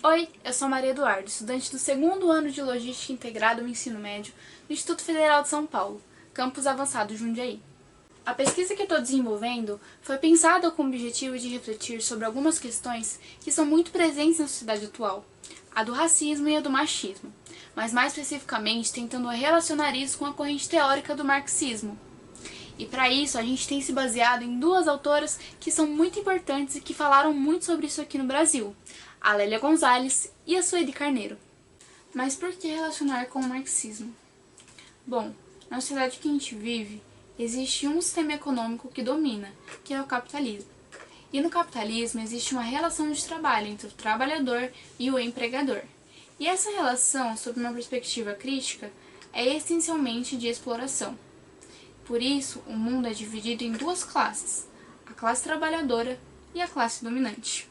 Oi, eu sou Maria Eduardo, estudante do segundo ano de Logística Integrada no Ensino Médio do Instituto Federal de São Paulo, Campus Avançado Jundiaí. A pesquisa que estou desenvolvendo foi pensada com o objetivo de refletir sobre algumas questões que são muito presentes na sociedade atual, a do racismo e a do machismo, mas mais especificamente tentando relacionar isso com a corrente teórica do marxismo. E para isso a gente tem se baseado em duas autoras que são muito importantes e que falaram muito sobre isso aqui no Brasil, a Lélia Gonzalez e a Sueli Carneiro. Mas por que relacionar com o marxismo? Bom, na sociedade que a gente vive, existe um sistema econômico que domina, que é o capitalismo. E no capitalismo existe uma relação de trabalho entre o trabalhador e o empregador. E essa relação, sob uma perspectiva crítica, é essencialmente de exploração. Por isso, o mundo é dividido em duas classes, a classe trabalhadora e a classe dominante.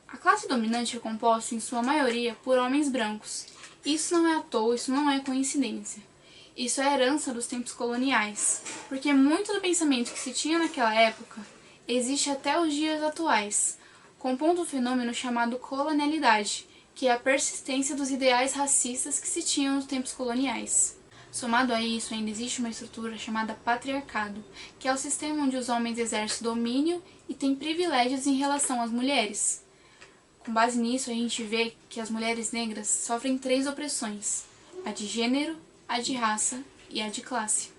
A classe dominante é composta, em sua maioria, por homens brancos. Isso não é à toa, isso não é coincidência. Isso é herança dos tempos coloniais, porque muito do pensamento que se tinha naquela época existe até os dias atuais, compondo um fenômeno chamado colonialidade, que é a persistência dos ideais racistas que se tinham nos tempos coloniais. Somado a isso, ainda existe uma estrutura chamada patriarcado, que é o sistema onde os homens exercem domínio e têm privilégios em relação às mulheres. Com base nisso, a gente vê que as mulheres negras sofrem 3 opressões: a de gênero, a de raça e a de classe.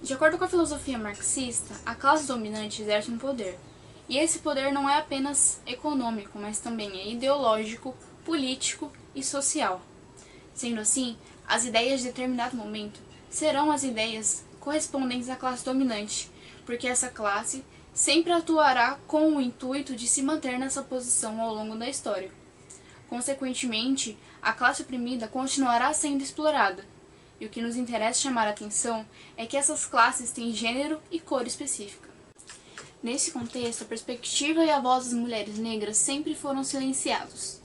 De acordo com a filosofia marxista, a classe dominante exerce um poder. E esse poder não é apenas econômico, mas também é ideológico, político e social. Sendo assim, as ideias de determinado momento serão as ideias correspondentes à classe dominante, porque essa classe sempre atuará com o intuito de se manter nessa posição ao longo da história. Consequentemente, a classe oprimida continuará sendo explorada, e o que nos interessa chamar a atenção é que essas classes têm gênero e cor específica. Nesse contexto, a perspectiva e a voz das mulheres negras sempre foram silenciados.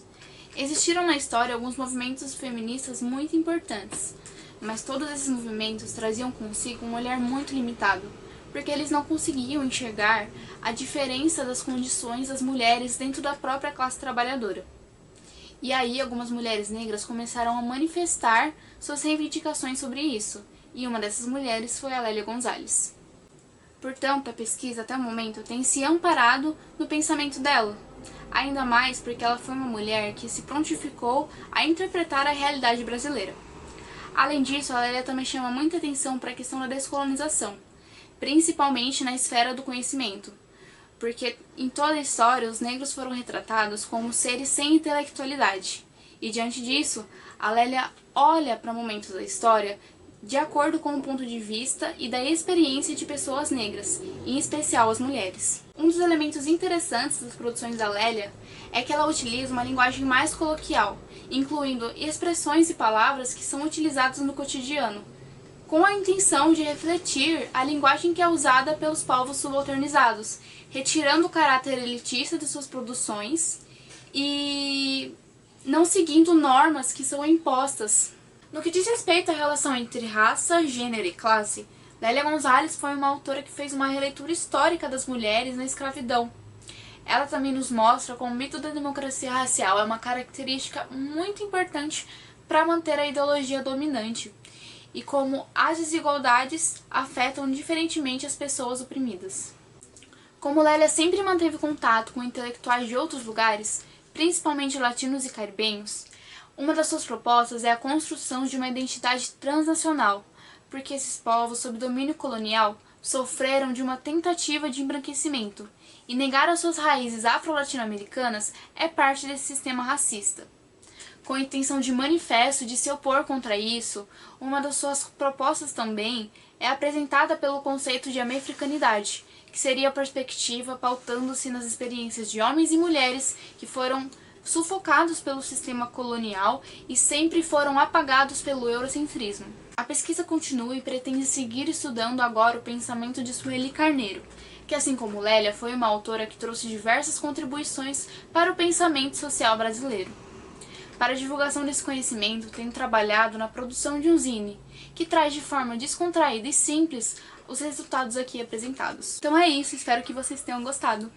Existiram na história alguns movimentos feministas muito importantes, mas todos esses movimentos traziam consigo um olhar muito limitado, porque eles não conseguiam enxergar a diferença das condições das mulheres dentro da própria classe trabalhadora. E aí algumas mulheres negras começaram a manifestar suas reivindicações sobre isso, e uma dessas mulheres foi a Lélia Gonzalez. Portanto, a pesquisa até o momento tem se amparado no pensamento dela, ainda mais porque ela foi uma mulher que se prontificou a interpretar a realidade brasileira. Além disso, a Lélia também chama muita atenção para a questão da descolonização, principalmente na esfera do conhecimento, porque em toda a história os negros foram retratados como seres sem intelectualidade, e diante disso, a Lélia olha para momentos da história de acordo com o ponto de vista e da experiência de pessoas negras, em especial as mulheres. Um dos elementos interessantes das produções da Lélia é que ela utiliza uma linguagem mais coloquial, incluindo expressões e palavras que são utilizadas no cotidiano, com a intenção de refletir a linguagem que é usada pelos povos subalternizados, retirando o caráter elitista de suas produções e não seguindo normas que são impostas. No que diz respeito à relação entre raça, gênero e classe, Lélia Gonzalez foi uma autora que fez uma releitura histórica das mulheres na escravidão. Ela também nos mostra como o mito da democracia racial é uma característica muito importante para manter a ideologia dominante, e como as desigualdades afetam diferentemente as pessoas oprimidas. Como Lélia sempre manteve contato com intelectuais de outros lugares, principalmente latinos e caribenhos, uma das suas propostas é a construção de uma identidade transnacional, porque esses povos, sob domínio colonial, sofreram de uma tentativa de embranquecimento, e negar as suas raízes afro-latino-americanas é parte desse sistema racista. Com a intenção de manifesto de se opor contra isso, uma das suas propostas também é apresentada pelo conceito de americanidade, que seria a perspectiva pautando-se nas experiências de homens e mulheres que foram sufocados pelo sistema colonial e sempre foram apagados pelo eurocentrismo. A pesquisa continua e pretende seguir estudando agora o pensamento de Sueli Carneiro, que assim como Lélia foi uma autora que trouxe diversas contribuições para o pensamento social brasileiro. Para a divulgação desse conhecimento, tenho trabalhado na produção de um zine, que traz de forma descontraída e simples os resultados aqui apresentados. Então é isso, espero que vocês tenham gostado.